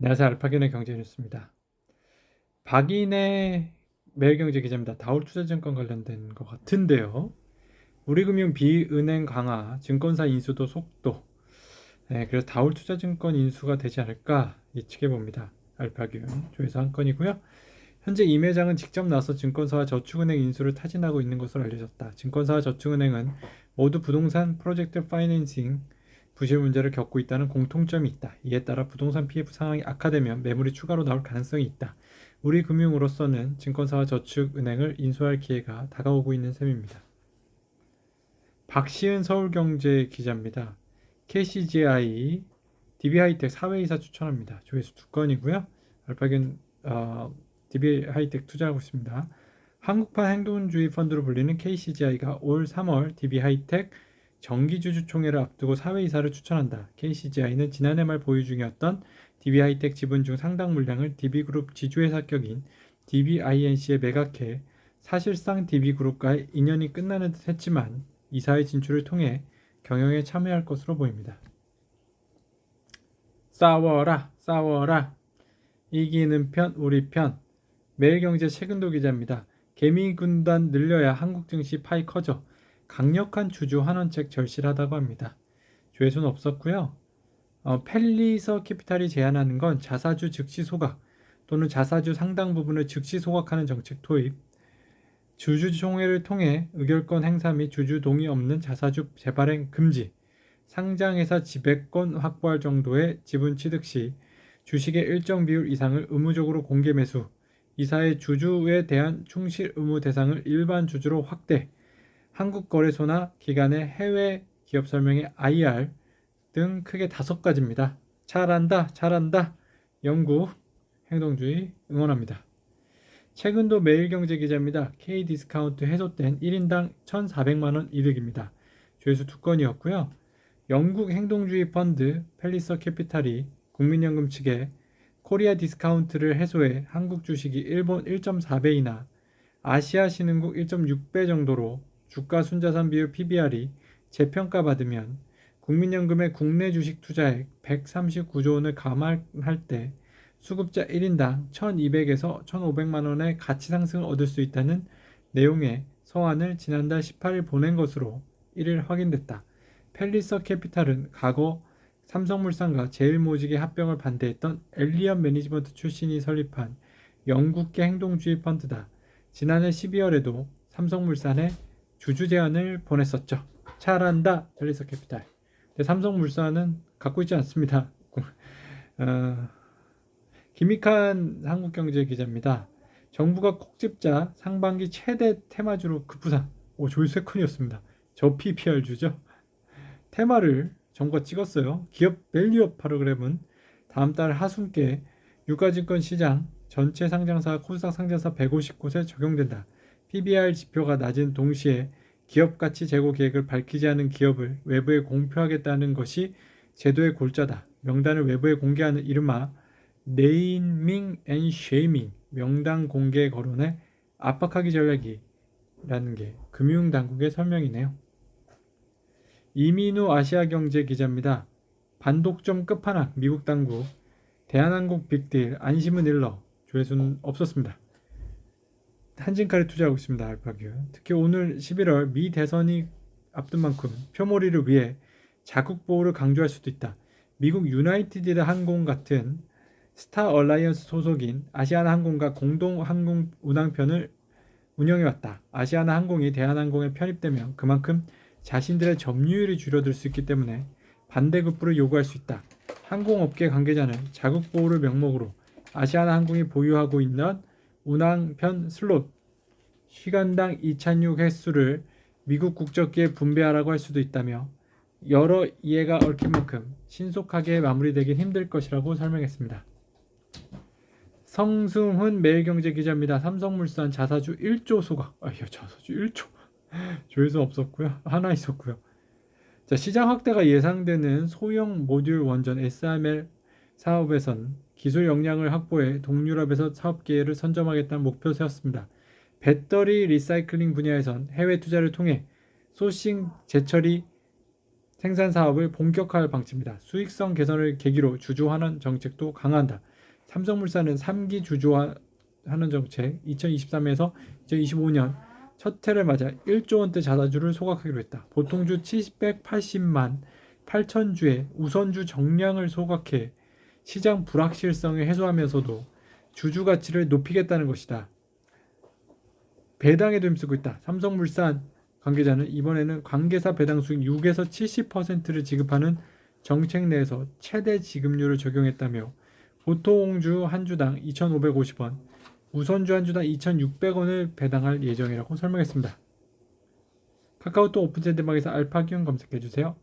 안녕하세요. 알파견의 경제뉴스입니다. 박인의 매일경제 기자입니다. 다올투자증권 관련된 것 같은데요. 우리금융 비은행 강화, 증권사 인수도 속도. 그래서 다올투자증권 인수가 되지 않을까 예측해 봅니다. 알파견 조회수 한 건이고요. 현재 임 회장은 직접 나서 증권사와 저축은행 인수를 타진하고 있는 것으로 알려졌다. 증권사와 저축은행은 모두 부동산 프로젝트 파이낸싱 부실 문제를 겪고 있다는 공통점이 있다. 이에 따라 부동산 PF 상황이 악화되면 매물이 추가로 나올 가능성이 있다. 우리 금융으로서는 증권사와 저축은행을 인수할 기회가 다가오고 있는 셈입니다. 박시은 서울경제 기자입니다. KCGI, DB하이텍 사회이사 추천합니다. 조회수 2건이고요. 알파견 DB하이텍 투자하고 있습니다. 한국판 행동주의 펀드로 불리는 KCGI가 올 3월 DB하이텍 정기주주총회를 앞두고 사회이사를 추천한다. KCGI는 지난해 말 보유 중이었던 DB하이텍 지분 중 상당 물량을 DB그룹 지주회사격인 DBINC에 매각해 사실상 DB그룹과의 인연이 끝나는 듯 했지만 이사의 진출을 통해 경영에 참여할 것으로 보입니다. 싸워라 싸워라 이기는 편 우리 편. 매일경제 최근도 기자입니다. 개미군단 늘려야 한국 증시 파이 커져. 강력한 주주 환원책 절실하다고 합니다. 조회수는 없었고요. 펠리서 캐피탈이 제안하는 건 자사주 즉시 소각 또는 자사주 상당 부분을 즉시 소각하는 정책 도입, 주주총회를 통해 의결권 행사 및 주주 동의 없는 자사주 재발행 금지, 상장회사 지배권 확보할 정도의 지분 취득 시 주식의 일정 비율 이상을 의무적으로 공개 매수, 이사의 주주에 대한 충실 의무 대상을 일반 주주로 확대, 한국거래소나 기관의 해외 기업 설명회 IR 등 크게 5가지입니다. 잘한다, 잘한다. 영국 행동주의 응원합니다. 최근도 매일경제 기자입니다. K디스카운트 해소된 1인당 1,400만원 이득입니다. 조회수 2건이었고요. 영국 행동주의 펀드 펠리서 캐피탈이 국민연금 측에 코리아 디스카운트를 해소해 한국 주식이 일본 1.4배이나 아시아 신흥국 1.6배 정도로 주가 순자산 비율 PBR이 재평가받으면 국민연금의 국내 주식 투자액 139조 원을 감안할 때 수급자 1인당 1,200에서 1,500만 원의 가치 상승을 얻을 수 있다는 내용의 서한을 지난달 18일 보낸 것으로 1일 확인됐다. 펠리서 캐피탈은 과거 삼성물산과 제일모직의 합병을 반대했던 엘리엇 매니지먼트 출신이 설립한 영국계 행동주의 펀드다. 지난해 12월에도 삼성물산에 주주 제안을 보냈었죠. 잘한다 펠리서 캐피탈. 근데 삼성물산은 갖고 있지 않습니다. 김익한 한국경제 기자입니다. 정부가 콕 집자 상반기 최대 테마주로 급부상. 조회수 3건이었습니다. 저 PPR주죠. 테마를 정부가 찍었어요. 기업 밸류업 프로그램은 다음 달 하순께 유가증권 시장 전체 상장사 코스닥 상장사 150곳에 적용된다. PBR 지표가 낮은 동시에 기업 가치 제고 계획을 밝히지 않은 기업을 외부에 공표하겠다는 것이 제도의 골자다. 명단을 외부에 공개하는 이른바 네이밍 앤 쉐이밍 명단 공개 거론에 압박하기 전략이라는 게 금융당국의 설명이네요. 이민우 아시아경제 기자입니다. 반독점 끝판왕 미국 당국 대한항공 빅딜 안심은 일러. 조회수는 없었습니다. 한진칼에 투자하고 있습니다. 알파규. 특히 오늘 11월 미 대선이 앞둔 만큼 표몰이를 위해 자국 보호를 강조할 수도 있다. 미국 유나이티드 항공 같은 스타 얼라이언스 소속인 아시아나 항공과 공동 항공 운항편을 운영해왔다. 아시아나 항공이 대한항공에 편입되면 그만큼 자신들의 점유율이 줄어들 수 있기 때문에 반대급부를 요구할 수 있다. 항공업계 관계자는 자국 보호를 명목으로 아시아나 항공이 보유하고 있는 운항편 슬롯 시간당 이착륙 횟수를 미국 국적기에 분배하라고 할 수도 있다며 여러 이해가 얽힌 만큼 신속하게 마무리되긴 힘들 것이라고 설명했습니다. 성승훈 매일경제 기자입니다. 삼성물산 자사주 1조 소각. 자사주 1조. 조회수 없었고요. 하나 있었고요. 자, 시장 확대가 예상되는 소형 모듈 원전 SMR 사업에선 기술 역량을 확보해 동유럽에서 사업 기회를 선점하겠다는 목표를 세웠습니다. 배터리 리사이클링 분야에선 해외 투자를 통해 소싱 재처리 생산 사업을 본격화할 방침이다. 수익성 개선을 계기로 주주 환원 정책도 강화한다. 삼성물산은 3기 주주하는 정책 2023에서 2025년 첫 해를 맞아 1조 원대 자사주를 소각하기로 했다. 보통주 780만 8천 주의 우선주 정량을 소각해 시장 불확실성을 해소하면서도 주주 가치를 높이겠다는 것이다. 배당에도 힘쓰고 있다. 삼성물산 관계자는 이번에는 관계사 배당 수익 6에서 70%를 지급하는 정책 내에서 최대 지급률을 적용했다며 보통주 한 주당 2,550원, 우선주 한 주당 2,600원을 배당할 예정이라고 설명했습니다. 카카오톡 오픈 채팅방에서 알파기원 검색해주세요.